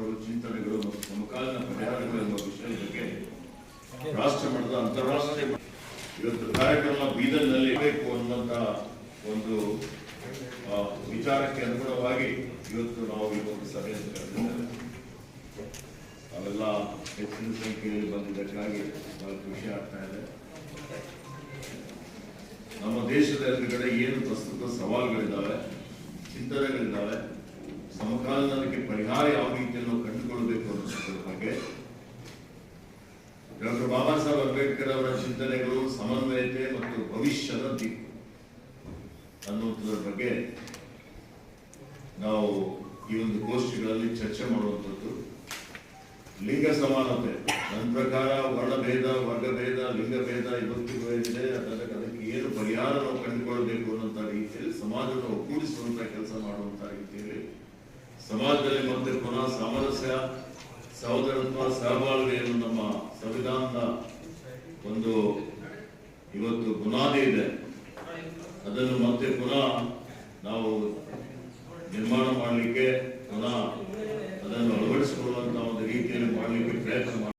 ಆಶೋತ್ತರಗಳು, ಚಿಂತನೆಗಳು ಮತ್ತು ಸಮಕಾಲೀನ ಪರಿಹಾರಗಳು ಎಂಬ ವಿಷಯದ ಬಗ್ಗೆ ರಾಷ್ಟ್ರ ಮಟ್ಟದ ಅಂತಾರಾಷ್ಟ್ರೀಯ ಇವತ್ತು ಕಾರ್ಯಕ್ರಮ ಬೀದರ್ನಲ್ಲಿ ಬೇಕು ಅನ್ನುವಂತ ಒಂದು ವಿಚಾರಕ್ಕೆ ಅನುಗುಣವಾಗಿ ಇವತ್ತು ನಾವು ಈ ಒಂದು ಸಭೆಯನ್ನು ಕರೆದಿದ್ದೇವೆ. ಅವೆಲ್ಲ ಹೆಚ್ಚಿನ ಸಂಖ್ಯೆಯಲ್ಲಿ ಬಂದಿದ್ದಕ್ಕಾಗಿ ಬಹಳ ಖುಷಿ ಆಗ್ತಾ ಇದೆ. ನಮ್ಮ ದೇಶದ ಎದುರುಗಡೆ ಏನು ಪ್ರಸ್ತುತ ಸವಾಲುಗಳಿದ್ದಾವೆ, ಚಿಂತನೆಗಳಿದ್ದಾವೆ, ಸಮಕಾಲೀನಕ್ಕೆ ಪರಿಹಾರ ಯಾವ ರೀತಿಯನ್ನು ಕಂಡುಕೊಳ್ಳಬೇಕು ಅನ್ನೋದ್ರ ಬಗ್ಗೆ ಡಾಕ್ಟರ್ ಬಾಬಾ ಸಾಹೇಬ್ ಅಂಬೇಡ್ಕರ್ ಅವರ ಚಿಂತನೆಗಳು, ಸಮನ್ವಯತೆ ಮತ್ತು ಭವಿಷ್ಯದ ದಿಕ್ಕು ಅನ್ನುವುದರ ಬಗ್ಗೆ ನಾವು ಈ ಒಂದು ಗೋಷ್ಠಿಗಳಲ್ಲಿ ಚರ್ಚೆ ಮಾಡುವಂಥದ್ದು. ಲಿಂಗ ಸಮಾನತೆ, ನನ್ನ ಪ್ರಕಾರ ವರ್ಣಭೇದ, ವರ್ಗಭೇದ, ಲಿಂಗಭೇದ ಇವತ್ತಿಗೂ ಇದೆ. ಅದಕ್ಕೆ ಏನು ಪರಿಹಾರ ನಾವು ಕಂಡುಕೊಳ್ಬೇಕು ಅನ್ನುವಂಥ ರೀತಿಯಲ್ಲಿ ಸಮಾಜವನ್ನು ಒಗ್ಗೂಡಿಸುವಂತ ಕೆಲಸ ಮಾಡುವಂತ ರೀತಿಯಲ್ಲಿ ಸಮಾಜದಲ್ಲಿ ಮತ್ತೆ ಪುನಃ ಸಾಮರಸ್ಯ, ಸಹೋದರತ್ವ, ಸಹಬಾಳ್ವೆಯನ್ನು ನಮ್ಮ ಸಂವಿಧಾನದ ಒಂದು ಇವತ್ತು ಬುನಾದಿ ಇದೆ. ಅದನ್ನು ಮತ್ತೆ ಪುನಃ ನಾವು ನಿರ್ಮಾಣ ಮಾಡಲಿಕ್ಕೆ, ಪುನಃ ಅದನ್ನು ಅಳವಡಿಸಿಕೊಳ್ಳುವಂತಹ ಒಂದು ರೀತಿಯಲ್ಲಿ ಮಾಡಲಿಕ್ಕೆ ಪ್ರಯತ್ನ